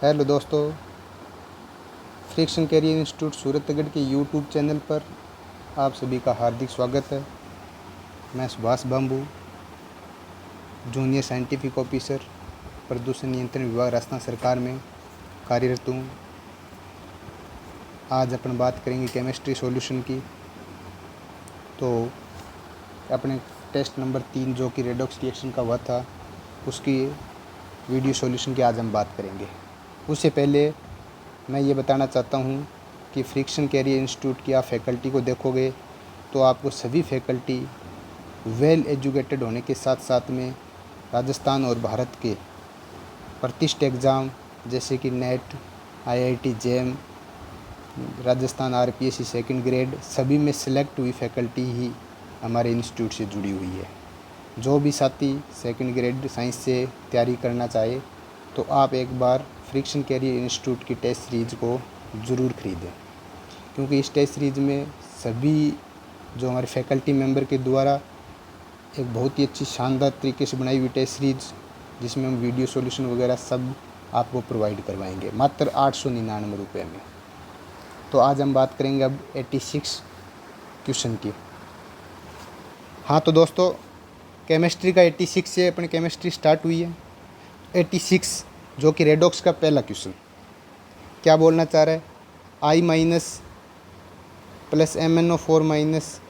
Hello दोस्तों, friction career institute Suratgarh के YouTube channel पर आप सभी का हार्दिक स्वागत है। मैं Subhash bamboo, junior scientific officer, प्रदूषण नियंत्रण विभाग राजस्थान सरकार में कार्यरत हूँ। आज अपन बात करेंगे केमिस्ट्री सॉल्यूशन की। तो अपने टेस्ट नंबर 3 जो कि रेडॉक्स रिएक्शन का हुआ था, उसकी वीडियो सॉल्यूशन की आज हम बात करेंगे। उससे पहले मैं ये बताना चाहता हूँ कि फ्रिक्शन कैरियर इंस्टीट्यूट की आप फैकल्टी को देखोगे तो आपको सभी फैकल्टी वेल एजुकेटेड होने के साथ साथ में राजस्थान और भारत के प्रतिष्ठित एग्ज़ाम जैसे कि NET, IIT JAM, Rajasthan RPSC second grade, सभी में सिलेक्ट हुई फैकल्टी ही हमारे इंस्टीट्यूट से जुड़ी हुई है। जो भी साथी सेकंड ग्रेड साइंस से तैयारी करना चाहे तो आप एक बार फ्रिक्शन कैरियर इंस्टीट्यूट की टेस्ट सीरीज़ को ज़रूर ख़रीदें, क्योंकि इस टेस्ट सीरीज़ में सभी जो हमारे फैकल्टी मेंबर के द्वारा एक बहुत ही अच्छी शानदार तरीके से बनाई हुई टेस्ट सीरीज़, जिसमें हम वीडियो सॉल्यूशन वगैरह सब आपको प्रोवाइड करवाएंगे मात्र 899 रुपये में। तो आज हम बात करेंगे अब 86 क्वेश्चन की। हाँ तो दोस्तों, केमिस्ट्री का 86 से अपनी केमिस्ट्री स्टार्ट हुई है। 86 जो कि रेडॉक्स का पहला क्वेश्चन क्या बोलना चाह रहा है, I minus plus MnO4 minus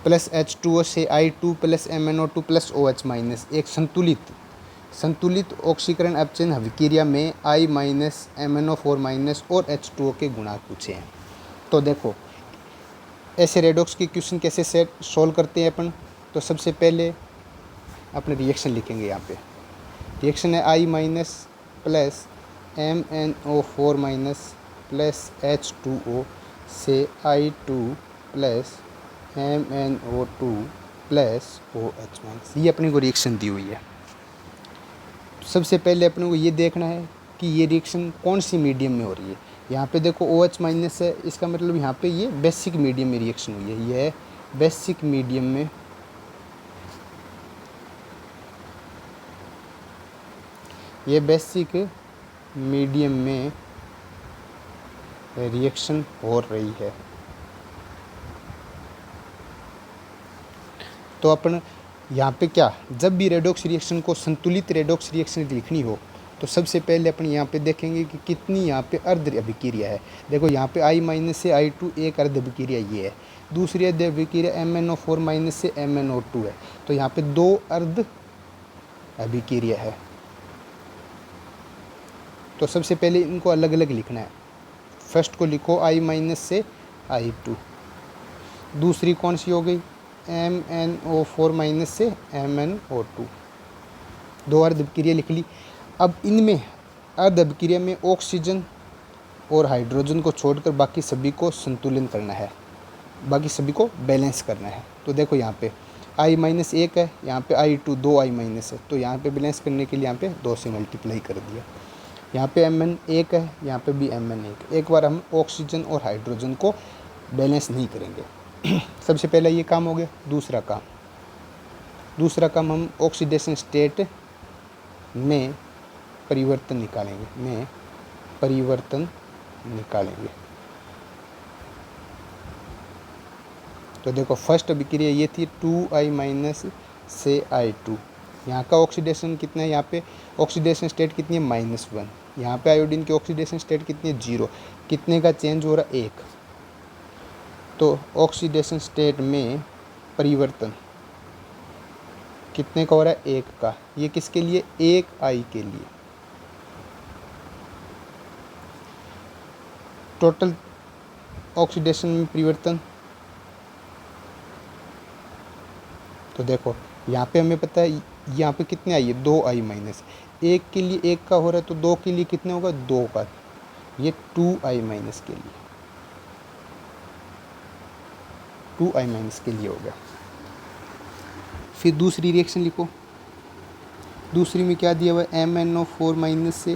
plus H2O से I2 plus MnO2 plus OH minus एक संतुलित ऑक्सीकरण अपचयन अभिक्रिया में I माइनस MnO4 माइनस और H2O के गुणांक पूछे हैं। तो देखो ऐसे रेडॉक्स की क्वेश्चन कैसे सेट सॉल्व करते हैं अपन। तो सबसे पहले अपने रिएक्शन लिखेंगे। यहाँ पे रिएक्शन है I minus plus MnO4 minus plus H2O से I2 plus MnO2 plus OH minus, ये अपने को रिएक्शन दी हुई है। सबसे पहले अपने को ये देखना है कि ये रिएक्शन कौन सी मीडियम में हो रही है। यहाँ पे देखो OH माइनस है, इसका मतलब यहाँ पे ये बेसिक मीडियम में रिएक्शन हुई है। ये बेसिक मीडियम में रिएक्शन हो रही है। तो अपन यहाँ पे क्या, जब भी रेडॉक्स रिएक्शन को संतुलित रेडॉक्स रिएक्शन लिखनी हो तो सबसे पहले अपन यहाँ पे देखेंगे कि कितनी यहाँ पे अर्ध अभिक्रिया है। देखो यहाँ पे I माइनस से I2 एक अर्ध अभिक्रिया ये है, दूसरी अर्ध अभिक्रिया MnO4 माइनस से MnO2 है। तो यहाँ पे 2 अर्ध अभिक्रिया है। तो सबसे पहले इनको अलग अलग लिखना है। फर्स्ट को लिखो I माइनस से I2, दूसरी कौन सी हो गई MnO4 माइनस से MnO2, 2 अर्ध अभिक्रिया लिख ली। अब इनमें अर्ध अभिक्रिया में ऑक्सीजन और हाइड्रोजन को छोड़कर बाकी सभी को संतुलन करना है, बाकी सभी को बैलेंस करना है। तो देखो यहाँ पे I माइनस 1 है, यहाँ पे I2 2 I माइनस है, तो यहाँ पे बैलेंस करने के लिए यहाँ पे 2 से मल्टीप्लाई कर दिया। यहाँ पे Mn 1 है, यहाँ पे भी Mn 1। एक बार हम ऑक्सीजन और हाइड्रोजन को बैलेंस नहीं करेंगे। सबसे पहला ये काम हो गया। दूसरा काम हम ऑक्सीडेशन स्टेट में परिवर्तन निकालेंगे। तो देखो फर्स्ट अभिक्रिया ये थी 2I माइनस से I2। यहाँ का ऑक्सीडेशन कितना है, यहाँ पे ऑक्सीडेशन स्टेट कितनी है -1। यहाँ पे आयोडीन की ऑक्सीडेशन स्टेट कितनी है 0। कितने का चेंज हो रहा है 1। तो ऑक्सीडेशन स्टेट में परिवर्तन कितने का हो रहा है 1 का। ये किसके लिए, 1I के लिए। टोटल ऑक्सीडेशन में परिवर्तन, तो देखो यहाँ पे हमें पता है यहाँ पे कितने आई है 2I माइनस। 1 के लिए 1 का हो रहा है तो 2 के लिए कितने होगा 2 का, ये 2I माइनस के लिए, 2I माइनस के लिए हो गया। फिर दूसरी रिएक्शन लिखो। दूसरी में क्या दिया हुआ है MnO4 माइनस से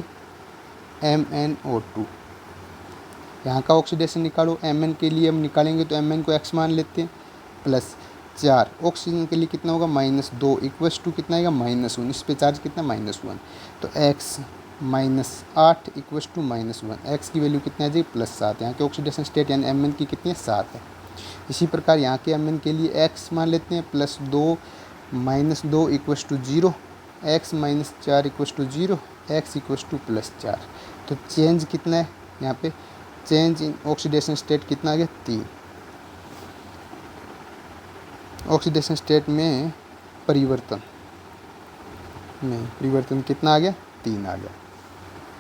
MnO2। यहाँ का ऑक्सीडेशन निकालो। Mn के लिए हम निकालेंगे तो Mn को X मान लेते हैं, प्लस 4, ऑक्सीजन के लिए कितना होगा -2 इक्वल्स टू कितना आएगा -1, इस पे चार्ज कितना -1, तो x -8 इक्वल्स टू -1, x की वैल्यू कितनी आ जाएगी +7, यहाँ के ऑक्सीडेशन स्टेट यानी Mn की कितनी है 7 है। इसी प्रकार यहाँ के Mn के लिए x मान लेते हैं +2 -2 equals to 0, x -4 equals to 0, x equals to +4, तो चेंज कितना है यहाँ पे, चेंज इन ऑक्सीडेशन स्टेट कितना आ गया 3, ऑक्सीडेशन स्टेट में परिवर्तन कितना आ गया 3 आ गया।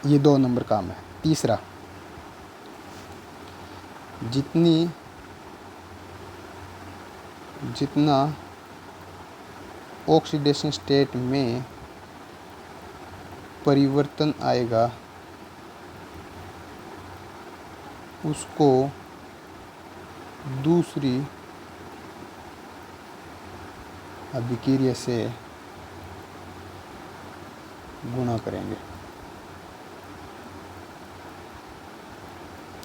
ये 2 नंबर काम है। तीसरा, जितना ऑक्सीडेशन स्टेट में परिवर्तन आएगा उसको दूसरी अभिक्रिया से गुणा करेंगे।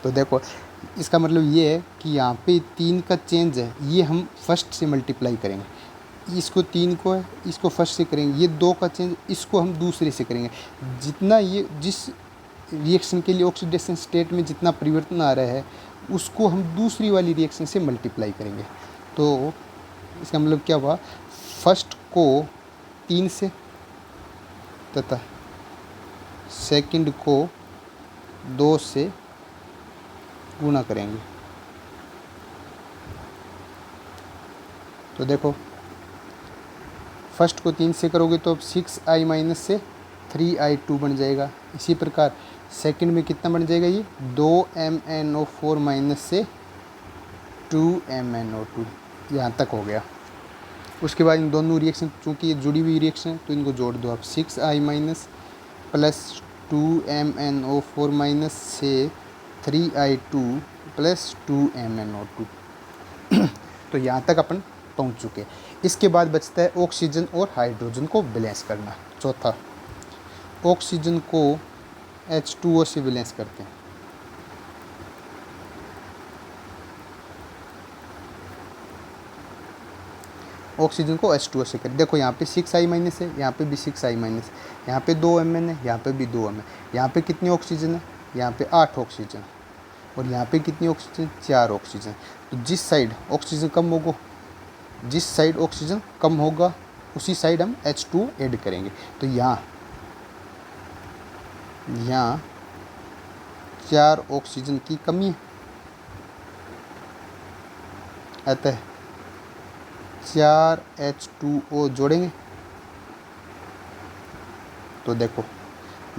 तो देखो इसका मतलब ये है कि यहाँ पे 3 का चेंज है, ये हम फर्स्ट से मल्टीप्लाई करेंगे, इसको 3 को है इसको फर्स्ट से करेंगे, ये 2 का चेंज इसको हम दूसरे से करेंगे। जितना ये जिस रिएक्शन के लिए ऑक्सीडेशन स्टेट में जितना परिवर्तन आ रहा है उसको हम दूसरी वाली रिएक्शन से मल्टीप्लाई करेंगे। तो इसका मतलब क्या हुआ, फर्स्ट को 3 से तथा सेकंड को 2 से गुणा करेंगे। तो देखो फर्स्ट को 3 से करोगे तो अब 6i माइनस से 3i2 बन जाएगा। इसी प्रकार सेकंड में कितना बन जाएगा, ये 2MnO4 माइनस से 2MnO2, यहाँ तक हो गया। उसके बाद इन दोनों रिएक्शन चूँकि ये जुड़ी हुई रिएक्शन है तो इनको जोड़ दो आप, 6i minus plus 2MnO4 minus से 3i2 प्लस 2MnO2 तो यहाँ तक अपन पहुँच चुके। इसके बाद बचता है ऑक्सीजन और हाइड्रोजन को बैलेंस करना। चौथा, ऑक्सीजन को H2O से बैलेंस करते हैं। ऑक्सीजन को H2O से करें। देखो यहाँ पे 6i माइनस है, यहाँ पे भी 6i माइनस, यहाँ पे 2Mn है, यहाँ पे भी 2Mn। यहाँ पे कितनी ऑक्सीजन है, यहाँ पे 8 ऑक्सीजन, और यहाँ पे कितनी ऑक्सीजन, 4 ऑक्सीजन। तो जिस साइड ऑक्सीजन कम होगा उसी साइड हम H2O ऐड करेंगे। तो यहाँ 4 ऑक्सीजन की कमी है, अतः 4 H2O जोड़ेंगे। तो देखो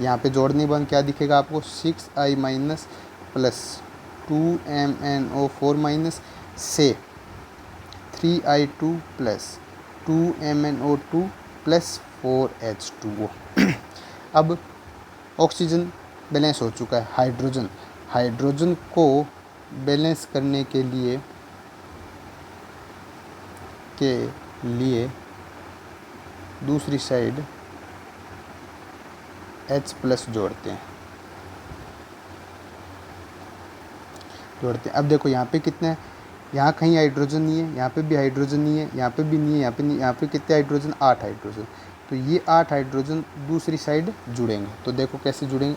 यहाँ पे जोड़ने के बाद क्या दिखेगा आपको, 6i minus plus 2MnO4 minus से 3i2 plus 2MnO2 plus 4H2O अब ऑक्सीजन बैलेंस हो चुका है। हाइड्रोजन को बैलेंस करने के लिए दूसरी साइड H प्लस जोड़ते हैं। अब देखो यहाँ पे कितना है, यहाँ कहीं हाइड्रोजन नहीं है, यहाँ पे भी हाइड्रोजन नहीं है, यहाँ पे भी नहीं है, यहाँ पे कितने हाइड्रोजन, 8 हाइड्रोजन। तो ये 8 हाइड्रोजन दूसरी साइड जुड़ेंगे। तो देखो कैसे जुड़ेंगे,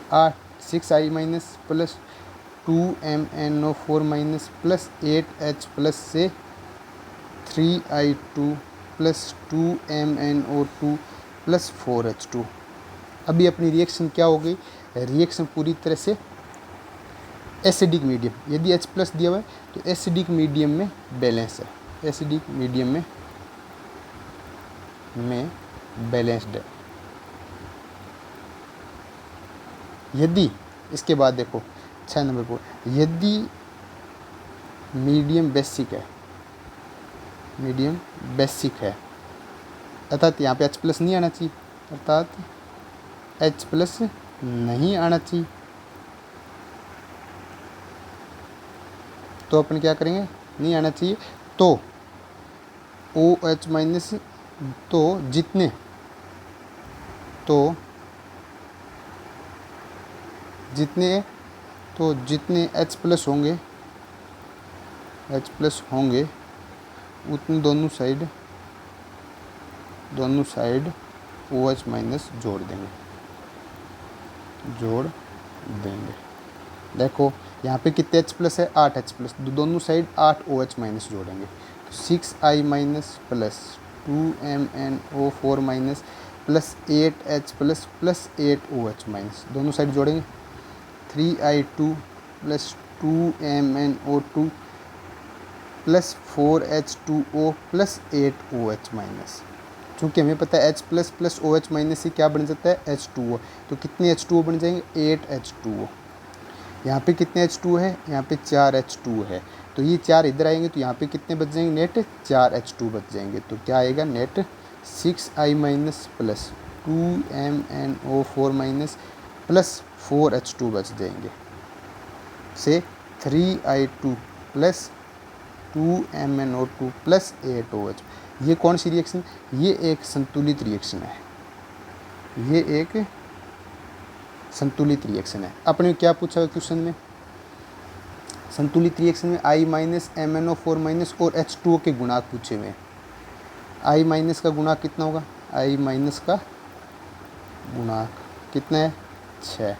6i minus plus 2MnO4 minus plus 8H plus से 3i2 plus 2MnO2 plus 4H2। अभी अपनी रिएक्शन क्या हो गई, रिएक्शन पूरी तरह से एसिडिक मीडियम, यदि H प्लस दिया हुआ है तो एसिडिक मीडियम में बैलेंस है, एसिडिक मीडियम में बैलेंस्ड है। यदि इसके बाद देखो 6 नंबर पर, यदि मीडियम बेसिक है अर्थात यहाँ पे H प्लस नहीं आना चाहिए, अर्थात H प्लस नहीं आना चाहिए, तो अपन क्या करेंगे, नहीं आना चाहिए तो OH माइनस, तो जितने H प्लस होंगे उतने दोनों साइड OH माइनस जोड़ देंगे। देखो यहाँ पे कितने H प्लस है, 8 H प्लस, दोनों साइड 8 OH माइनस जोड़ेंगे तो 6I minus plus 2MnO4 minus plus 8H plus plus 8 OH minus, दोनों साइड जोड़ेंगे 3I2 plus 2MnO2 plus 4H2O plus 8OH minus. चूँकि हमें पता है H plus plus OH minus से क्या बन जाता है H2O, तो कितने H2O बन जाएंगे 8H2O। यहाँ पे कितने H2 है, यहाँ पे 4H2 है, तो ये 4 इधर आएंगे तो यहाँ पे कितने बच जाएंगे नेट 4H2 बच जाएंगे। तो क्या आएगा net 6I minus plus 2MnO4 minus plus 4H2 बच जाएंगे से 3I2 plus 2MnO2 plus 8OH। ये कौन सी रिएक्शन, ये एक संतुलित रिएक्शन है, ये एक संतुलित रिएक्शन है। अपने क्या पूछा है क्वेश्चन में, संतुलित रिएक्शन में I माइनस MnO4 माइनस और H2O के गुणांक पूछे हुए हैं। I माइनस का गुणांक कितना होगा, I माइनस का गुणांक कितना है 6,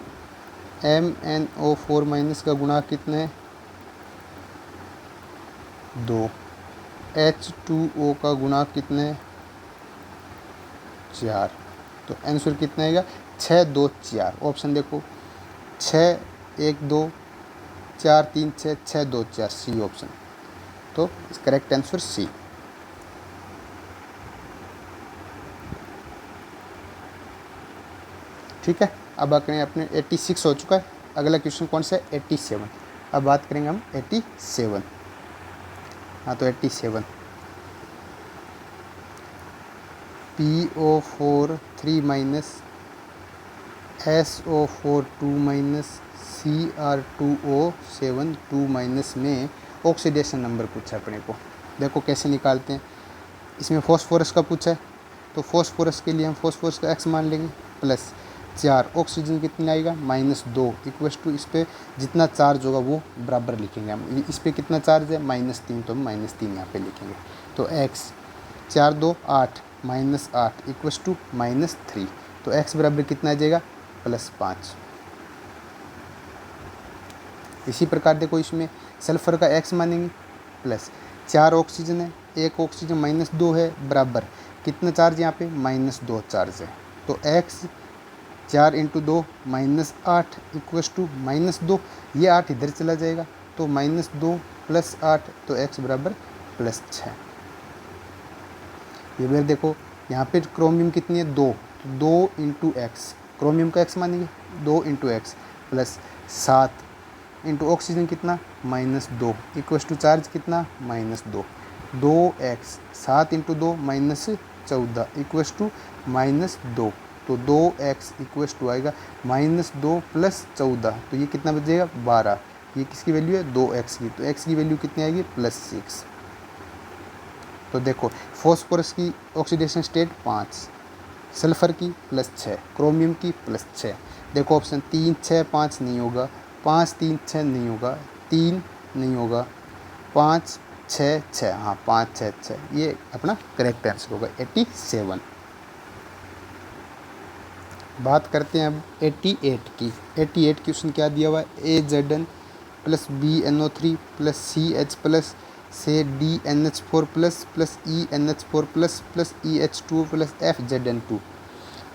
MnO4 माइनस का गुणांक कितना है 2, H2O का गुणांक कितना है 4। तो आंसर कितना आएगा 6 2 4। ऑप्शन देखो 6 1 2 4 3 6 6 2 4 सी ऑप्शन। तो करेक्ट आंसर सी। ठीक है, अब बात करेंगे अपने 86 हो चुका है, अगला क्वेश्चन कौन सा है 87। अब बात करेंगे हम 87। हाँ तो 87 PO4 3 minus SO4 2 minus Cr2O7 2 minus में ऑक्सीडेशन नंबर पूछा है अपने को। देखो कैसे निकालते हैं, इसमें फॉस्फोरस का पूछा है तो फॉस्फोरस के लिए हम फॉस्फोरस का x मान लेंगे प्लस 4, ऑक्सीजन कितना आएगा -2 इक्वस टू इस पर जितना चार्ज होगा वो बराबर लिखेंगे हम। इस पर कितना चार्ज है -3 तो हम -3 यहाँ पे लिखेंगे। तो x 4 2 8 -8 इक्वस टू -3, तो x बराबर कितना आ जाएगा +5। इसी प्रकार देखो इसमें सल्फर का x मानेंगे प्लस 4 ऑक्सीजन है, 1 ऑक्सीजन -2 है बराबर कितना चार्ज यहाँ पे -2 चार्ज है। तो x 4 × 2 -8 इक्वस टू -2, ये 8 इधर चला जाएगा तो -2 + 8 तो x बराबर +6। ये बार देखो यहाँ पे क्रोमियम कितनी है 2, तो 2 × x, क्रोमियम का x मानेंगे 2 × x प्लस 7 × ऑक्सीजन कितना -2 इक्वस टू चार्ज कितना -2, 2x 7 × 2 -14 इक्वस टू -2, तो 2x इक्वस टू आएगा -2 + 14, तो ये कितना बचेगा 12। ये किसकी वैल्यू है 2x की, तो x की वैल्यू कितनी आएगी +6। तो देखो फॉस्फोरस की ऑक्सीडेशन स्टेट 5, सल्फर की +6, क्रोमियम की +6। देखो ऑप्शन 3 6 5 नहीं होगा, 5 3 6 नहीं होगा, 3 नहीं होगा, 5 6 6, हाँ 5 6 6, ये अपना करेक्ट आंसर होगा 87। बात करते हैं अब 88 की। 88 क्वेश्चन क्या दिया हुआ है AZN + BNO3 + CH प्लस से DNH4 plus ENH4 plus EH2 plus FZN2।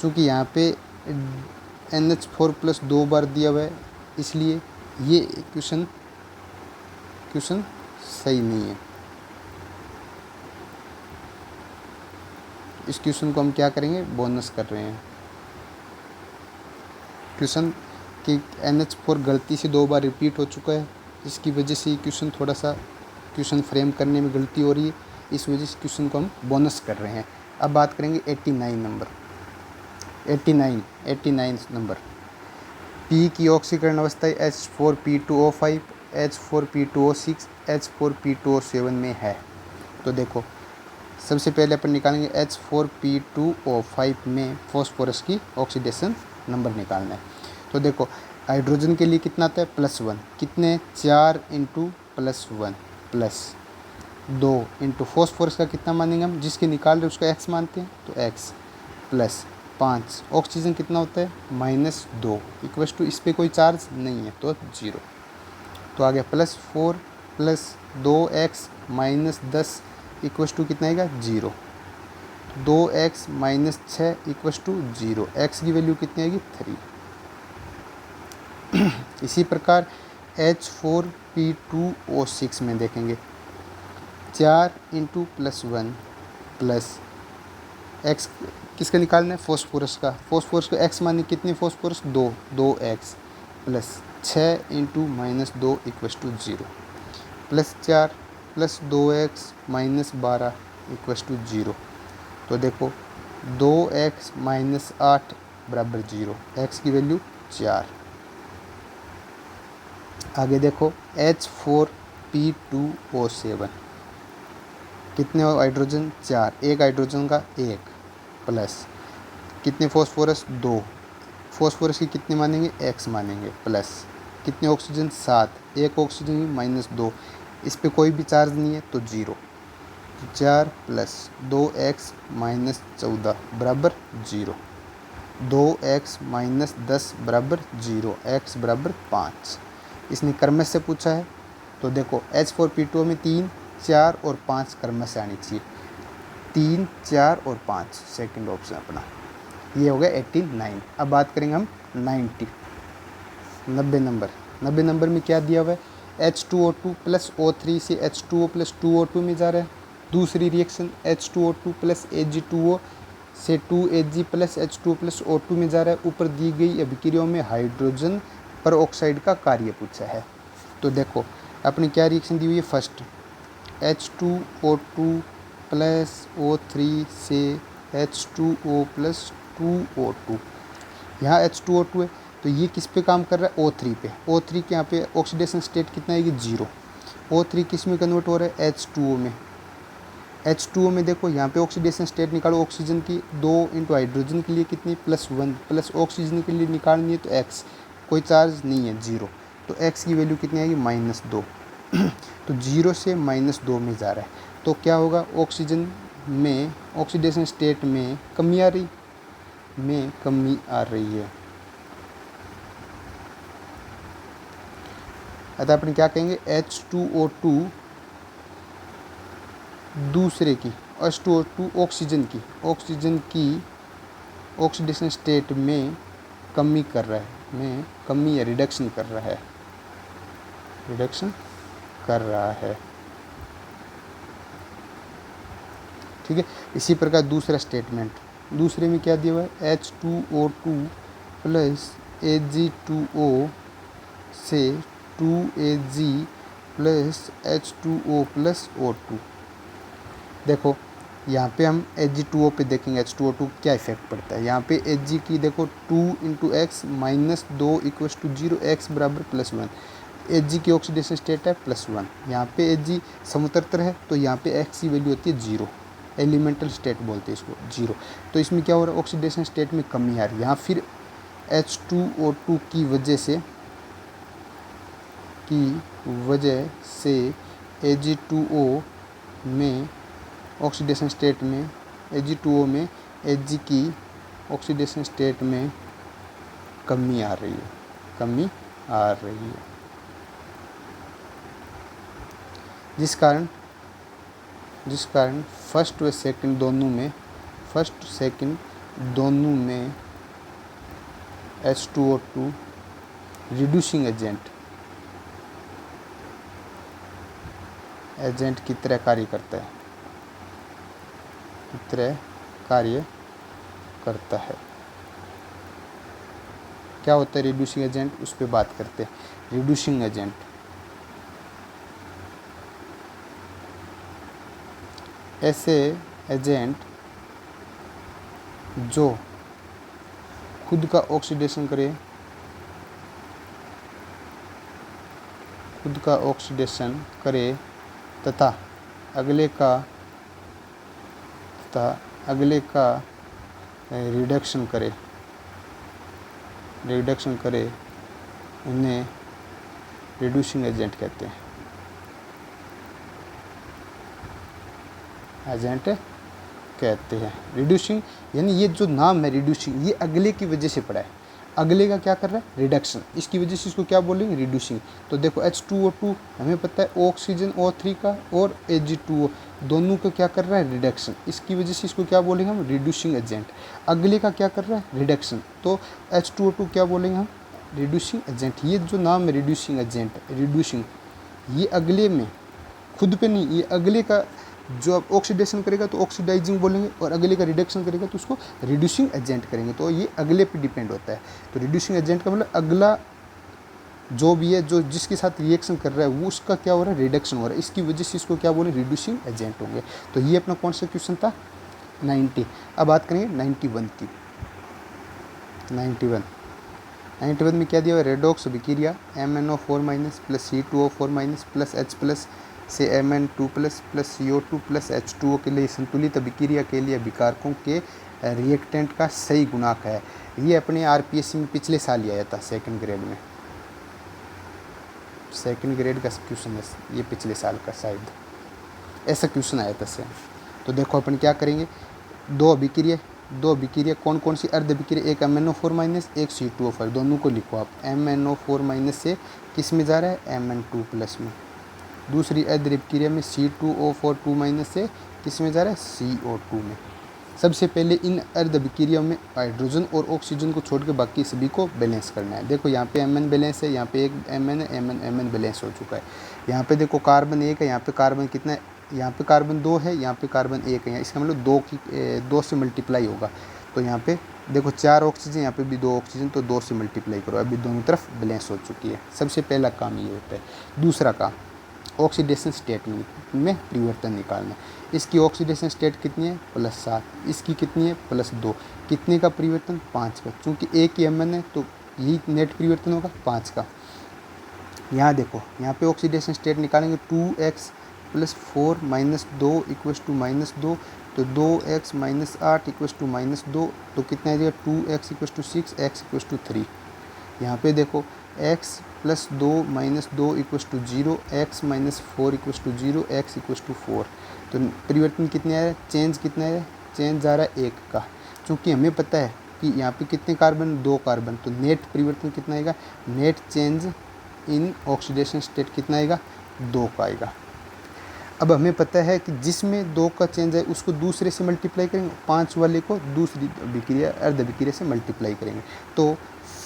चूँकि यहाँ पे NH4 प्लस 2 बार दिया हुआ है इसलिए ये क्वेश्चन सही नहीं है। इस क्वेश्चन को हम क्या करेंगे बोनस कर रहे हैं। क्वेश्चन कि NH4 गलती से 2 बार रिपीट हो चुका है, इसकी वजह से ये क्वेश्चन थोड़ा सा क्वेश्चन फ्रेम करने में गलती हो रही है, इस वजह से क्वेश्चन को हम बोनस कर रहे हैं। अब बात करेंगे 89 नंबर। 89 नंबर P की ऑक्सीकरण अवस्था H4P2O5 H4P2O6 H4P2O7 में है। तो देखो सबसे पहले अपन निकालेंगे H4P2O5 में फॉस्फोरस की ऑक्सीडेशन नंबर निकालना है। तो देखो हाइड्रोजन के लिए कितना आता है +1, कितने 4 × +1 प्लस 2 इंटू फॉस्फोरस का कितना मानेंगे हम, जिसके निकाल रहे उसका x मानते हैं तो x प्लस 5 ऑक्सीजन कितना होता है -2 इक्वस टू, इस पर कोई चार्ज नहीं है तो 0। तो आ गया +4 plus 2x minus 10 equals to कितना आएगा 0। 2x minus 6 equals to 0, x की वैल्यू कितनी आएगी 3। इसी प्रकार H4P2O6 में देखेंगे 4 इंटू +1 प्लस x किसका निकालना है फॉस्फोरस का, फॉस्फोरस को x माने कितनी फॉस्फोरस 2x plus 6 into -2 equals to 0 plus 4 plus 2x minus 12 equals to 0। तो देखो 2x माइनस 8 बराबर 0, x की वैल्यू 4। आगे देखो H4P2O7 कितने हाइड्रोजन 4, एक हाइड्रोजन का 1 प्लस कितने फॉस्फोरस 2, फॉस्फोरस की कितने मानेंगे x मानेंगे प्लस कितने ऑक्सीजन 7, एक ऑक्सीजन -2, इस पे कोई भी चार्ज नहीं है तो 0। 4 प्लस 2x माइनस 14 बराबर 0, 2x माइनस 10 बराबर 0, x बराबर 5। इसने क्रमश से पूछा है तो देखो H4P2 में 3, 4 और 5 क्रमश से आनी चाहिए, 3, 4 और 5 सेकंड ऑप्शन अपना। ये हो गया 89। अब बात करेंगे हम 90 नंबर में क्या दिया हुआ है H2O2 प्लस O3 से H2O प्लस 2O2 में जा रहा है। दूसरी रिएक्शन H2O2 प्लस Ag2O से 2Ag plus H2O plus O2 में जा रहा है। ऊपर दी गई अभिक्रियाओं में हाइड्रोजन पर ऑक्साइड का कार्य पूछा है। तो देखो अपनी क्या रिएक्शन दी हुई है, फर्स्ट H2O2 प्लस O3 से H2O प्लस 2O2, यहाँ H2O2 है तो ये किस पे काम कर रहा है O3 पे, O3 के यहाँ पे ऑक्सीडेशन स्टेट कितना आएगी 0। O3 किस में कन्वर्ट हो रहा है H2O में, H2O में देखो यहाँ पे ऑक्सीडेशन स्टेट निकालो ऑक्सीजन की, 2 इंटू हाइड्रोजन के लिए कितनी +1 प्लस ऑक्सीजन के लिए निकालनी है तो x, कोई चार्ज नहीं है 0, तो x की वैल्यू कितनी आएगी -2। तो 0 से -2 में जा रहा है तो क्या होगा ऑक्सीजन में ऑक्सीडेशन स्टेट में कमी आ रही है। अतः अपन क्या कहेंगे H2O2 दूसरे की H2O2 ऑक्सीजन की ऑक्सीडेशन स्टेट में कमी कर रहा है, रिडक्शन कर रहा है। ठीक है, इसी प्रकार दूसरा स्टेटमेंट, दूसरे में क्या दिया हुआ है H2O2 प्लस Ag2O से 2Ag plus H2O plus O2। देखो यहाँ पे हम Ag2O पे देखेंगे H2O2 क्या इफेक्ट पड़ता है। यहाँ पे Ag की देखो 2 into x minus 2 equals to 0, x बराबर +1, Ag की ऑक्सीडेशन स्टेट है +1, यहाँ पे Ag समुद्रतर है तो यहाँ पे x की वैल्यू होती है 0, एलिमेंटल स्टेट बोलते हैं इसको 0। तो इसमें क्या हो रहा है ऑक्सीडेशन स्टेट में कमी आ रही है। यहाँ फिर H2O2 की वजह से Ag2O में ऑक्सीडेशन स्टेट में Ag2O में Ag की ऑक्सीडेशन स्टेट में कमी आ रही है, जिस कारण फर्स्ट सेकंड दोनों में H2O2 रिड्यूसिंग एजेंट की तरह कार्य करता है। क्या होता है रिड्यूसिंग एजेंट, उस पर बात करते हैं। रिड्यूसिंग एजेंट ऐसे एजेंट जो खुद का ऑक्सीडेशन करे तथा अगले का रिडक्शन करे, उन्हें रिड्यूसिंग एजेंट कहते हैं। एजेंट कहते हैं। रिड्यूसिंग यानी ये जो नाम है रिड्यूसिंग, ये अगले की वजह से पड़ा है। अगले का क्या कर रहा है? रिडक्शन। इसकी वजह से इसको क्या बोलेंगे? रिड्यूसिंग। तो देखो H2O2 हमें पता है ऑक्सीजन O3 का और Ag2O दोनों को क्या कर रहा है? रिडक्शन। इसकी वजह से इसको क्या बोलेंगे हम? Reducing agent. अगले का क्या कर रहा है? रिडक्शन। तो H2O2 क्या बोलेंगे हम? Reducing agent. ये जो नाम है रिड्यूसिंग एजेंट, रिड्यूसिंग, ये अगले में खुद पे नहीं, ये अगले का जो आप ऑक्सीडेशन करेगा तो ऑक्सीडाइजिंग बोलेंगे, और अगले का रिडक्शन करेगा तो उसको रिड्यूसिंग एजेंट करेंगे। तो ये अगले पे डिपेंड होता है। तो रिड्यूसिंग एजेंट का मतलब अगला जो भी है, जो जिसके साथ रिएक्शन कर रहा है वो उसका क्या हो रहा है? रिडक्शन हो रहा है। इसकी वजह से इसको क्या बोले? रिड्यूसिंग एजेंट होंगे। तो ये अपना कौन सा क्वेश्चन था? 90। अब बात करेंगे 91 की। 91 में क्या दिया हुआ है? रेडॉक्स अभिक्रिया MnO4- plus C2O4- plus H plus से Mn2 plus CO2 plus H2O के लिए संतुलित अभिक्रिया के लिए अभिकारकों के रिएक्टेंट का सही गुणांक है। ये अपने RPSC में पिछले साल ही आया था, सेकंड ग्रेड में। सेकंड ग्रेड का क्वेश्चन है ये, पिछले साल का शायद ऐसा क्वेश्चन आया था सेम। तो देखो अपन क्या करेंगे, दो अभिक्रिया कौन कौन सी? अर्ध अभिक्रिया, एक MnO4- एक C2O4, दोनों को लिखो आप। MnO4- से किस में जा रहा है? Mn2 प्लस में। दूसरी अर्ध अभिक्रिया में C2O4 से किस में जा रहा है? CO2 में। सबसे पहले इन अर्ध अभिक्रियाओं में हाइड्रोजन और ऑक्सीजन को छोड़ के बाकी सभी को बैलेंस करना है। देखो यहाँ पे Mn बैलेंस है, यहाँ पे एक Mn है, Mn बैलेंस हो चुका है। यहाँ पे देखो कार्बन 1 है, यहाँ पे कार्बन कितना है? यहाँ पे कार्बन 2 है, यहाँ पे कार्बन 1 है। इसका मतलब 2 से मल्टीप्लाई होगा। तो यहाँ पे देखो 4 ऑक्सीजन, यहाँ पे भी 2 ऑक्सीजन, तो 2 से मल्टीप्लाई करो। अभी दोनों तरफ बैलेंस हो चुकी है। सबसे पहला काम ये होता है। दूसरा काम ऑक्सीडेशन स्टेट में परिवर्तन निकालना। इसकी ऑक्सीडेशन स्टेट कितनी है? +7। इसकी कितनी है? +2। कितने का परिवर्तन? 5 का। चूँकि एक ही Mn है तो यही नेट परिवर्तन होगा 5 का। यहाँ देखो, यहाँ पे ऑक्सीडेशन स्टेट निकालेंगे 2x + 4 - 2 = -2। तो 2x - 8 = -2। तो कितना आ जाएगा? 2x = 6, x = 3। यहाँ पे देखो x + 2 - 2 = 0, x - 4 = 0, x = 4। तो परिवर्तन कितने आ रहा है? चेंज कितना है? चेंज आ रहा है 1 का। चूँकि हमें पता है कि यहाँ पे कितने कार्बन? 2 कार्बन। तो नेट परिवर्तन कितना आएगा? Net change in oxidation state कितना आएगा? 2 का आएगा। अब हमें पता है कि जिसमें 2 का चेंज है उसको दूसरे से मल्टीप्लाई करेंगे, 5 वाले को दूसरी अभिक्रिया अर्ध अभिक्रिया से मल्टीप्लाई करेंगे। तो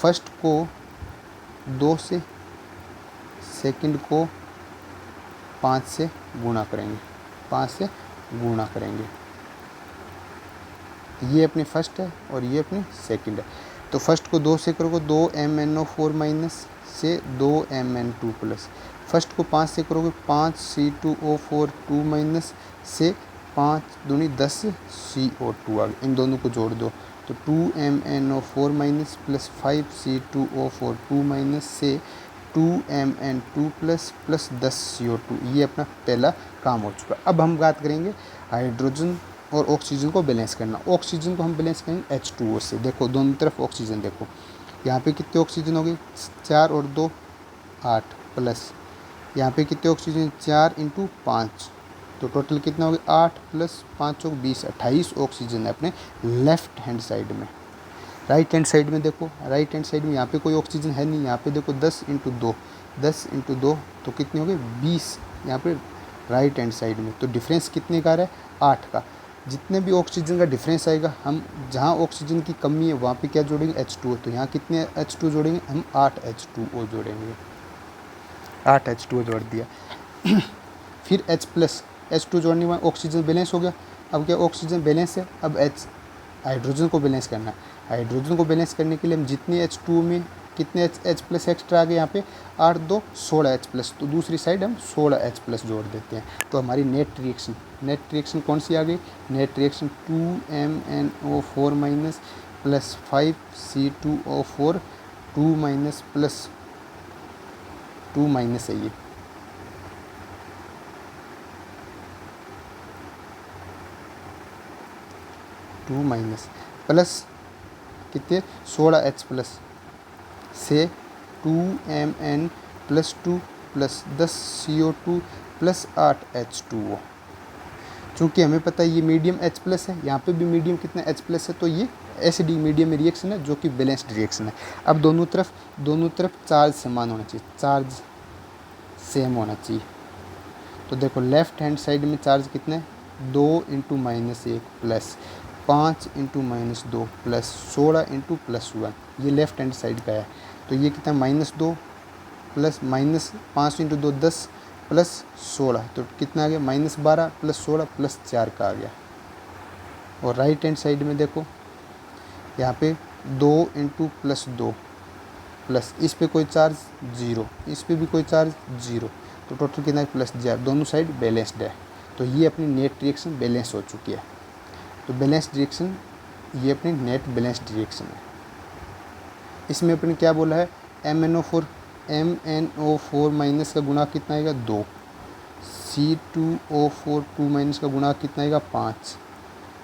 फर्स्ट को 2 से, सेकंड को 5 से गुणा करेंगे, 5 से गुणा करेंगे। ये अपनी फर्स्ट है और ये अपनी सेकंड है। तो फर्स्ट को 2 से करोगे 2 MnO4- से 2 Mn2 प्लस। फर्स्ट को 5 से करोगे 5 C2O4 से 5 दूनी 10 CO2 आ गया। इन दोनों को जोड़ दो तो 2 MnO4- प्लस 5 C2O4 से 2 Mn2 प्लस 10 CO2। ये अपना पहला काम हो चुका। अब हम बात करेंगे हाइड्रोजन और ऑक्सीजन को बैलेंस करना। ऑक्सीजन को हम बैलेंस करेंगे H2O से। देखो दोनों तरफ ऑक्सीजन, देखो यहाँ पे कितने ऑक्सीजन हो गए? 4 और 2 8, प्लस यहाँ पे कितने ऑक्सीजन? 4 × 5, तो टोटल कितना हो गया? 8 + 5 = 20, 28 ऑक्सीजन है अपने लेफ्ट हैंड साइड में। राइट हैंड साइड में देखो, राइट हैंड साइड में यहाँ पे कोई ऑक्सीजन है नहीं। यहाँ पे देखो 10 × 2, 10 × 2 तो कितने हो गए? 20 यहाँ पे राइट हैंड साइड में। तो डिफरेंस कितने का आ रहा है? 8 का। जितने भी ऑक्सीजन का डिफरेंस आएगा, हम जहाँ ऑक्सीजन की कमी है वहाँ पे क्या जोड़ेंगे? H2O। तो यहाँ कितने H2O जोड़ेंगे? हम 8 H2O जोड़ेंगे। 8 H2O जोड़ दिया। फिर H2 जोड़ने के बाद ऑक्सीजन बैलेंस हो गया। अब क्या? ऑक्सीजन बैलेंस है। अब हाइड्रोजन को बैलेंस करना है। हाइड्रोजन को बैलेंस करने के लिए हम जितने H2O में कितने H+ एक्स्ट्रा आ गए, यहाँ पे 8 × 2 16 H+, तो दूसरी साइड हम 16 H+ जोड़ देते हैं। तो हमारी नेट रिएक्शन कौन सी आ गई? Net reaction 2 MnO4- plus 5 C2O4 2- plus 2- है ये। प्लस कितने? 16 H+ से 2 Mn + 2 plus 10 CO2 plus 8 H2O। चूँकि हमें पता है ये मीडियम H प्लस है, यहाँ पे भी मीडियम कितना H प्लस है, तो ये एसिड मीडियम में रिएक्शन है जो कि बैलेंस्ड रिएक्शन है। अब दोनों तरफ चार्ज समान होना चाहिए, चार्ज सेम होना चाहिए। तो देखो लेफ्ट हैंड साइड में चार्ज कितना है, 2 × -1 प्लस 5 × -2 प्लस 16 × +1, ये लेफ्ट हैंड साइड का है। तो ये कितना -2 प्लस -5 × 2 10 प्लस 16, तो कितना आ गया -12 प्लस 16 प्लस 4 का आ गया। और राइट हैंड साइड में देखो यहाँ पे 2 × +2 प्लस इस पे कोई चार्ज 0, इस पे भी कोई चार्ज 0, तो टोटल कितना है +4, दोनों साइड बैलेंस्ड है। तो ये अपनी नेट रिएक्शन बैलेंस हो चुकी है। तो बैलेंस्ड रिएक्शन ये अपनी नेट बैलेंस्ड रिएक्शन है। इसमें अपने क्या बोला है, MnO4 माइनस का गुणा कितना आएगा 2, C2O4 2 माइनस का गुणा कितना आएगा 5,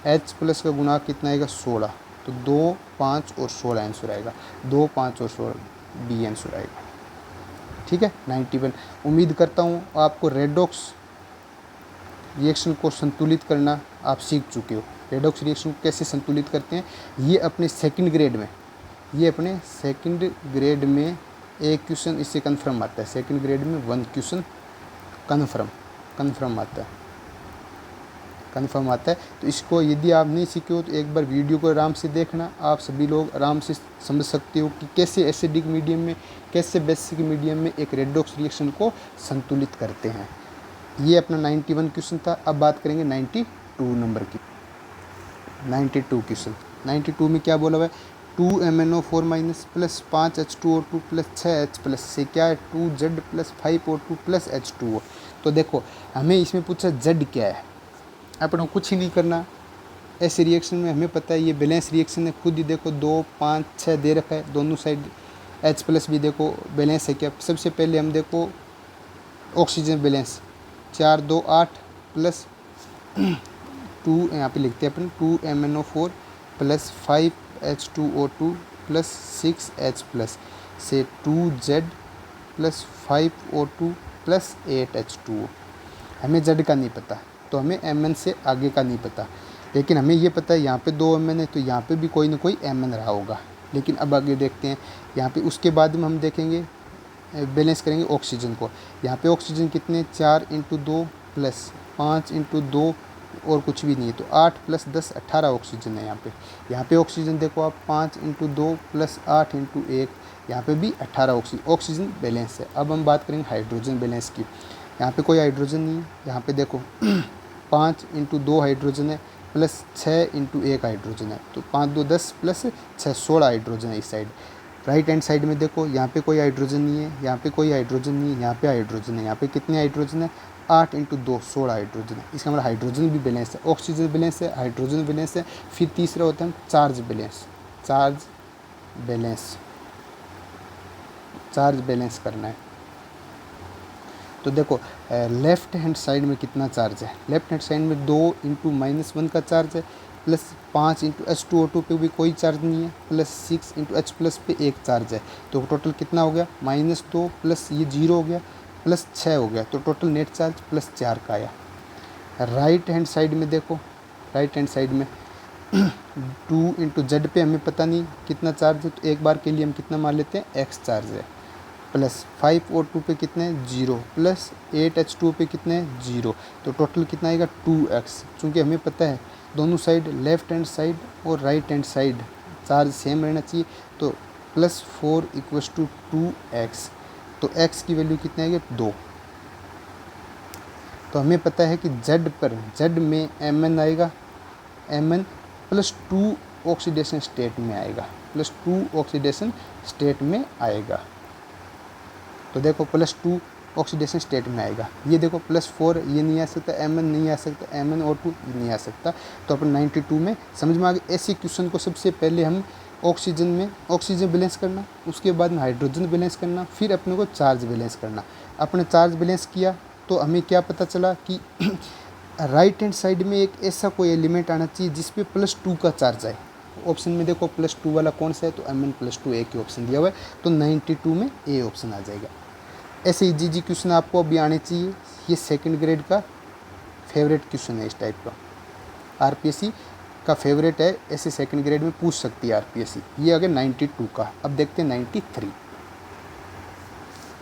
H प्लस का गुणा कितना आएगा 16, तो 2, 5 और 16 आंसर आएगा, 2, 5 और 16 बी आंसर आएगा। ठीक है 91। उम्मीद करता हूँ आपको रेडॉक्स रिएक्शन को संतुलित करना आप सीख चुके हो। रेडॉक्स रिएक्शन को कैसे संतुलित करते हैं, ये अपने सेकंड ग्रेड में एक क्वेश्चन इससे कन्फर्म आता है, सेकंड ग्रेड में 1 क्वेश्चन कन्फर्म आता है। तो इसको यदि आप नहीं सीखे हो तो एक बार वीडियो को आराम से देखना, आप सभी लोग आराम से समझ सकते हो कि कैसे एसिडिक मीडियम में, कैसे बेसिक मीडियम में एक रेडॉक्स रिएक्शन को संतुलित करते हैं। ये अपना 91 क्वेश्चन था। अब बात करेंगे 92 नंबर की। 92 क्वेश्चन, 92 में क्या बोला हुआ है, 2MnO4 minus plus 5H2O2 plus 6H plus से क्या है 2Z plus 5O2 plus H2O। तो देखो हमें इसमें पूछा Z क्या है, अपन कुछ ही नहीं करना। ऐसे रिएक्शन में हमें पता है ये बैलेंस रिएक्शन है, खुद ही देखो 2, 5, 6 दे रखा है, दोनों साइड H प्लस भी देखो बैलेंस है क्या। सबसे पहले हम देखो ऑक्सीजन बैलेंस, 4, 2, 8 प्लस 2 यहाँ पे लिखते हैं अपन 2MnO4 plus 5H2O2 plus 6H plus से 2Z plus 5O2 plus 8H2O। हमें Z का नहीं पता तो हमें Mn से आगे का नहीं पता, लेकिन हमें ये पता है यहाँ पे 2 Mn है तो यहाँ पे भी कोई ना कोई Mn रहा होगा। लेकिन अब आगे देखते हैं यहाँ पे, उसके बाद में हम देखेंगे बैलेंस करेंगे ऑक्सीजन को। यहाँ पे ऑक्सीजन कितने 4 × 2 प्लस 5 × 2 और कुछ भी नहीं है, तो 8 प्लस 10 18 ऑक्सीजन है यहाँ पे ऑक्सीजन देखो आप 5 × 2 प्लस 8 × 1, यहाँ पे भी 18 ऑक्सीजन बैलेंस है। अब हम बात करेंगे हाइड्रोजन बैलेंस की। यहाँ पे कोई हाइड्रोजन नहीं है, यहाँ पे देखो 5 × 2 हाइड्रोजन है प्लस 6 × 1 हाइड्रोजन है, तो 5, 2, 10 प्लस 6 16 हाइड्रोजन है इस साइड। राइट हैंड साइड में देखो यहाँ पे कोई हाइड्रोजन नहीं है, यहाँ पे कोई हाइड्रोजन नहीं है, यहाँ पे हाइड्रोजन है। यहाँ पे कितने हाइड्रोजन है 8 × 2 16 हाइड्रोजन है। इसका मतलब हाइड्रोजन भी बैलेंस है, ऑक्सीजन बैलेंस है, हाइड्रोजन बैलेंस है। फिर तीसरा होता है चार्ज बैलेंस करना है। तो देखो लेफ्ट हैंड साइड में कितना चार्ज है, लेफ्ट हैंड साइड में 2 × -1 का चार्ज है, प्लस 5 × H2O2 पे भी कोई चार्ज नहीं है, प्लस 6 × H प्लस पे एक चार्ज है। तो टोटल कितना हो गया -2 प्लस ये 0 हो गया प्लस 6 हो गया, तो टोटल नेट चार्ज +4 का आया। राइट हैंड साइड में देखो, राइट हैंड साइड में 2 × Z पे हमें पता नहीं कितना चार्ज है, तो एक बार के लिए हम कितना मान लेते हैं X चार्ज है, प्लस 5O2 पे कितने हैं 0, प्लस 8H2O पे कितने हैं 0, तो टोटल कितना आएगा 2X। चूँकि हमें पता है दोनों साइड लेफ्ट हैंड साइड और right hand side charge same रहना चाहिए, तो +4 = 2X, तो X की वैल्यू कितनी आएगी 2। तो हमें पता है कि Z में Mn आएगा, Mn +2 ऑक्सीडेशन स्टेट में आएगा, +2 ऑक्सीडेशन स्टेट में आएगा। तो देखो +2 ऑक्सीडेशन स्टेट में आएगा। ये देखो +4 ये नहीं आ सकता, Mn नहीं आ सकता, MnO2 नहीं आ सकता। तो अपन 92 में समझ में आ गया। ऐसे क्वेश्चन को सबसे पहले हम ऑक्सीजन बैलेंस करना, उसके बाद में हाइड्रोजन बैलेंस करना, फिर अपने को चार्ज बैलेंस करना। अपने चार्ज बैलेंस किया तो हमें क्या पता चला कि राइट हैंड साइड में एक ऐसा कोई एलिमेंट आना चाहिए जिस पे +2 का चार्ज आए। ऑप्शन में देखो +2 वाला कौन सा है, तो Mn +2 ए की ऑप्शन दिया हुआ है, तो 92 में ए ऑप्शन आ जाएगा। ऐसे इजी क्वेश्चन आपको अभी आने चाहिए। ये सेकंड ग्रेड का फेवरेट क्वेश्चन है इस टाइप का, आरपीएससी का फेवरेट है, ऐसे सेकंड ग्रेड में पूछ सकती है आरपीएससी। ये आ गया 92 का। अब देखते हैं 93।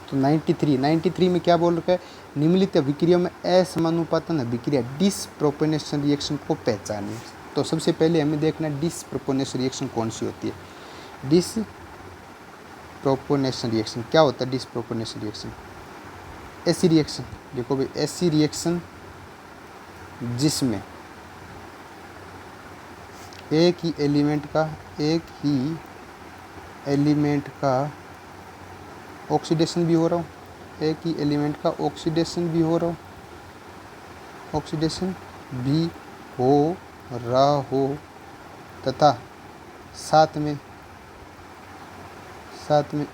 तो 93 में क्या बोल रखा है, निम्नलिखित अभिक्रिया में असमानुपातन अभिक्रिया डिसप्रोपोर्शनल रिएक्शन को पहचानें। तो सबसे पहले हमें देखना है डिसप्रोपोर्शनल रिएक्शन कौन सी होती है। डिसप्रोपोर्शनल रिएक्शन क्या होता है, डिसप्रोपोर्शनल रिएक्शन ऐसी रिएक्शन, देखो भाई ऐसी रिएक्शन जिसमें एक ही एलिमेंट का ऑक्सीडेशन भी हो रहा हो, एक ही एलिमेंट का ऑक्सीडेशन भी हो रहा हो तथा साथ में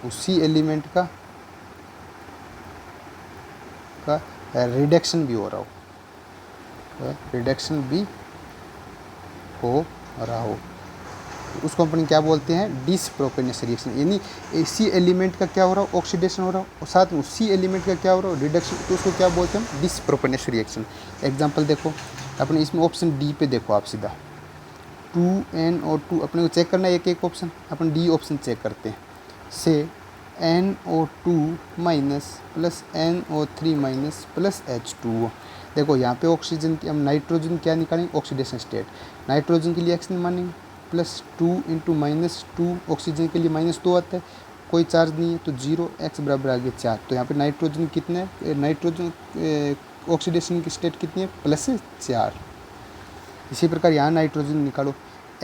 उसी एलिमेंट का रिडक्शन भी हो रहा हो, उसको अपन क्या बोलते हैं, डिसप्रोपोर्शनल रिएक्शन। यानी इसी एलिमेंट का क्या हो रहा हो, ऑक्सीडेशन हो रहा हो, और साथ में उसी एलिमेंट का क्या हो रहा हो, रिडक्शन, तो उसको क्या बोलते हैं हम, डिसप्रोपोर्शनल रिएक्शन। एग्जांपल देखो अपने इसमें ऑप्शन डी पे देखो आप सीधा 2NO2 अपने को चेक करना है, एक ऑप्शन अपन डी ऑप्शन चेक करते हैं, से NO2 minus plus NO3 minus plus H2O। देखो यहाँ पे ऑक्सीजन की हम नाइट्रोजन क्या निकालेंगे, ऑक्सीडेशन स्टेट, नाइट्रोजन के लिए एक्स मानेंगे प्लस 2 इंटू माइनस 2, ऑक्सीजन के लिए -2 आता है, कोई चार्ज नहीं है तो 0, x बराबर आ गया 4। तो यहाँ पे नाइट्रोजन कितना है, नाइट्रोजन ऑक्सीडेशन की स्टेट कितनी है, +4। इसी प्रकार यहाँ नाइट्रोजन निकालो,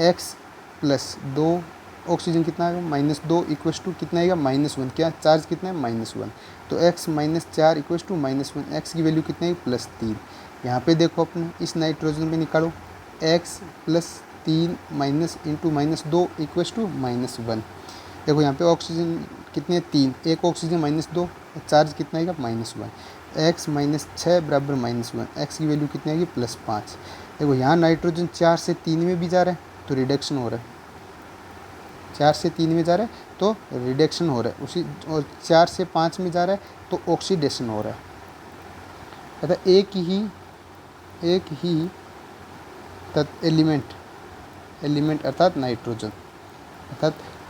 x प्लस 2, ऑक्सीजन कितना आएगा -2 इक्वस टू कितना आएगा -1, क्या चार्ज कितना है -1, तो x -4 इक्वस टू -1, x की वैल्यू कितनी है +3। यहाँ पे देखो अपने इस नाइट्रोजन में निकालो x +3 minus into -2 equals to -1। देखो यहाँ पे ऑक्सीजन कितने 3, एक ऑक्सीजन -2, चार्ज कितना आएगा -1, x -6 बराबर -1, x की वैल्यू कितनी आएगी +5। देखो यहाँ नाइट्रोजन 4 से 3 में भी जा रहा है तो रिडक्शन हो रहा है, 4 से 3 में जा रहा है तो रिडक्शन हो रहा है उसी, और 4 से 5 में जा रहा है तो ऑक्सीडेशन हो रहा है। अर्थात एक ही एलिमेंट अर्थात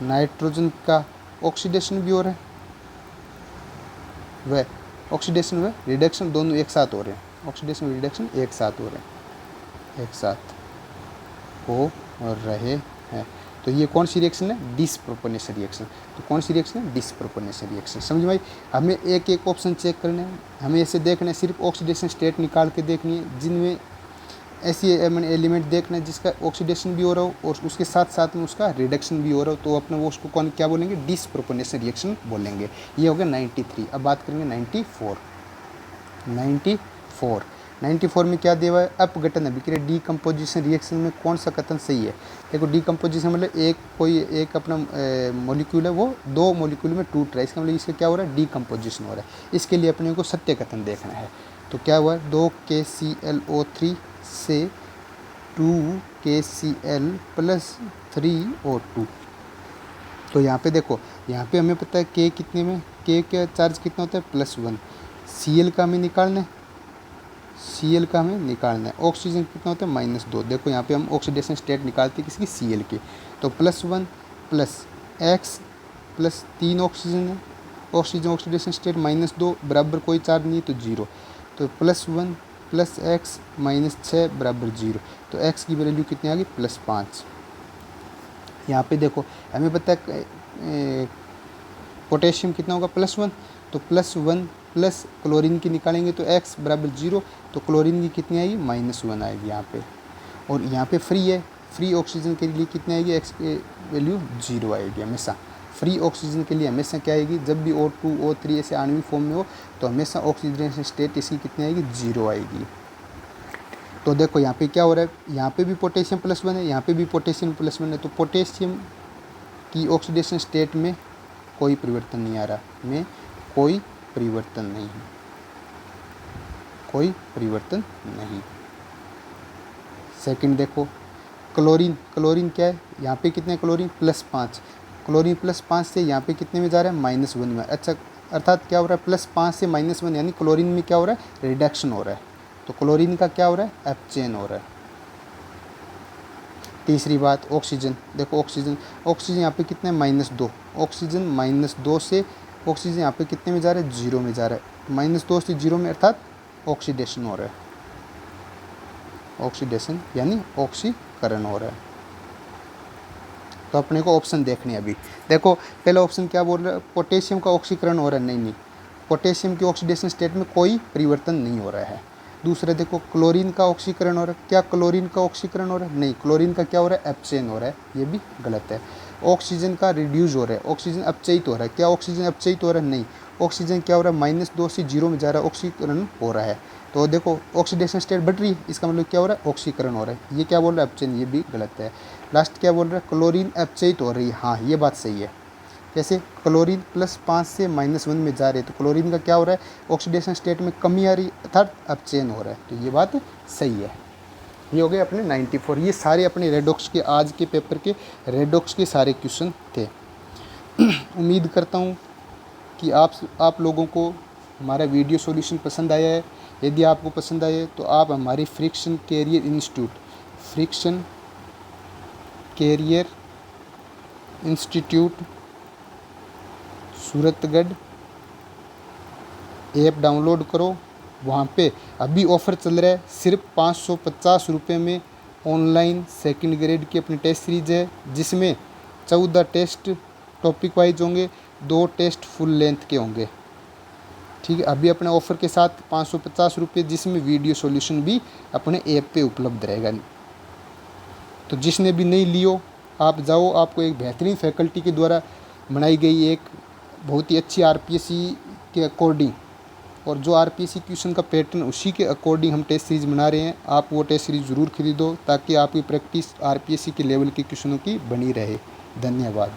नाइट्रोजन का ऑक्सीडेशन भी हो रहा है, वह ऑक्सीडेशन व रिडक्शन दोनों एक साथ हो रहे हैं, ऑक्सीडेशन रिडक्शन एक साथ हो रहे हैं। तो ये कौन सी रिएक्शन है, डिसप्रोपोर्शनल रिएक्शन। तो कौन सी रिएक्शन है, डिसप्रोपोर्शनल रिएक्शन। समझ भाई, हमें एक ऑप्शन चेक करना है, हमें ऐसे देखना है, सिर्फ ऑक्सीडेशन स्टेट निकाल के देखनी है, जिनमें ऐसी एलिमेंट देखना है जिसका ऑक्सीडेशन भी हो रहा हो और उसके साथ में उसका रिडक्शन भी हो रहा हो, तो अपने वो उसको कौन क्या बोलेंगे, डिसप्रोपोर्शनल रिएक्शन बोलेंगे। ये हो गया 93। अब बात करेंगे 94 में क्या दिया हुआ है, अपघटन अभिक्रिया डीकम्पोजिशन रिएक्शन में कौन सा कथन सही है। देखो डीकम्पोजिशन मतलब एक अपना मॉलिक्यूल है वो 2 मॉलिक्यूल में टूट रहा है, इसका मतलब इसका क्या हो रहा है, डीकम्पोजिशन हो रहा है। इसके लिए अपने को सत्य कथन देखना है। तो क्या हुआ, 2KClO3 से 2KCl + 3O2। तो यहाँ पे देखो, यहाँ पे हमें पता है K कितने में, K का चार्ज कितना होता है +1, Cl का हमें निकालना है, ऑक्सीजन कितना होता है -2। देखो यहाँ पे हम ऑक्सीडेशन स्टेट निकालते हैं किसकी, Cl की, तो +1 + x + 3 ऑक्सीजन है, ऑक्सीजन ऑक्सीडेशन स्टेट -2 बराबर कोई चार्ज नहीं है तो 0, तो +1 + x -6 बराबर 0, तो x की वैल्यू कितनी आ गई +5। यहाँ पे देखो हमें पता है पोटेशियम कितना होगा +1, तो +1 प्लस क्लोरीन की निकालेंगे तो x बराबर 0, तो क्लोरीन की कितनी आएगी -1 आएगी यहाँ पे, और यहाँ पे फ्री ऑक्सीजन के लिए कितनी आएगी, x की वैल्यू 0 आएगी हमेशा। फ्री ऑक्सीजन के लिए हमेशा क्या आएगी, जब भी O2 O3 ऐसे आणविक फॉर्म में हो तो हमेशा ऑक्सीजन स्टेट इसकी कितनी आएगी, 0 आएगी। तो देखो यहाँ पे क्या हो रहा है, यहाँ पे भी पोटेशियम +1 है, यहाँ पे भी पोटेशियम +1 है, तो पोटेशियम की ऑक्सीडेशन स्टेट में कोई परिवर्तन नहीं आ रहा, कोई परिवर्तन नहीं। सेकंड देखो क्लोरीन क्या है, यहाँ पे कितने क्लोरीन +5, क्लोरीन +5 से यहाँ पे कितने में जा रहा है, -1 में। अच्छा, अर्थात क्या हो रहा है, +5 से -1 यानी क्लोरीन में क्या हो रहा है, रिडक्शन हो रहा है, तो क्लोरीन का क्या हो रहा है, एफ चेन हो रहा है। तीसरी बात ऑक्सीजन, देखो ऑक्सीजन यहाँ पे कितने -2, ऑक्सीजन -2 से ऑक्सीजन यहाँ पे कितने में जा रहा है, 0 में जा रहा है। -2 से 0 में अर्थात ऑक्सीडेशन हो रहा है, ऑक्सीडेशन यानी ऑक्सीकरण हो रहा है। तो अपने को ऑप्शन देखने हैं अभी। देखो पहला ऑप्शन क्या बोल रहा है, पोटेशियम का ऑक्सीकरण हो रहा है, नहीं, पोटेशियम के ऑक्सीडेशन स्टेट में कोई परिवर्तन नहीं हो रहा है। दूसरा देखो क्लोरीन का ऑक्सीकरण हो रहा है, क्या क्लोरीन का ऑक्सीकरण हो रहा है, नहीं, क्लोरीन का क्या हो रहा है, अपचयन हो रहा है, ये भी गलत है। ऑक्सीजन का रिड्यूस हो रहा है, ऑक्सीजन अपचयित हो रहा है, क्या ऑक्सीजन अपचयित हो रहा है, नहीं, ऑक्सीजन क्या हो रहा है, -2 से 0 में जा रहा है, ऑक्सीकरण हो रहा है। तो देखो ऑक्सीडेशन स्टेट बढ़ रही है, इसका मतलब क्या हो रहा है, ऑक्सीकरण हो रहा है। ये क्या बोल रहा है, अपचयन, ये भी गलत है। लास्ट क्या बोल रहा है, क्लोरीन अपचयित हो रही है, हाँ ये बात सही है। जैसे क्लोरीन +5 से -1 में जा रहे हैं, तो क्लोरीन का क्या हो रहा है, ऑक्सीडेशन स्टेट में कमी आ रही है, अर्थात अपचयन हो रहा है। तो ये बात सही है। ये हो गए अपने 94। ये सारे अपने रेडॉक्स के आज के पेपर के रेडॉक्स के सारे क्वेश्चन थे। उम्मीद करता हूँ कि आप लोगों को हमारा वीडियो सॉल्यूशन पसंद आया है। यदि आपको पसंद आए तो आप हमारी friction career institute Suratgarh app download करो। वहाँ पे अभी ऑफ़र चल रहा है, सिर्फ 550 रुपये में ऑनलाइन सेकंड ग्रेड की अपनी टेस्ट सीरीज है, जिसमें 14 टेस्ट टॉपिक वाइज होंगे, 2 टेस्ट फुल लेंथ के होंगे। ठीक है, अभी अपने ऑफ़र के साथ 550 रुपये, जिसमें वीडियो सॉल्यूशन भी अपने ऐप पे उपलब्ध रहेगा। तो जिसने भी नहीं लियो आप जाओ, आपको एक बेहतरीन फैकल्टी के द्वारा बनाई गई एक बहुत ही अच्छी आरपीएससी के अकॉर्डिंग, और जो आरपीएससी क्वेश्चन का पैटर्न उसी के अकॉर्डिंग हम टेस्ट सीरीज़ बना रहे हैं। आप वो टेस्ट सीरीज़ ज़रूर खरीदो ताकि आपकी प्रैक्टिस आरपीएससी के लेवल के क्वेश्चनों की बनी रहे। धन्यवाद।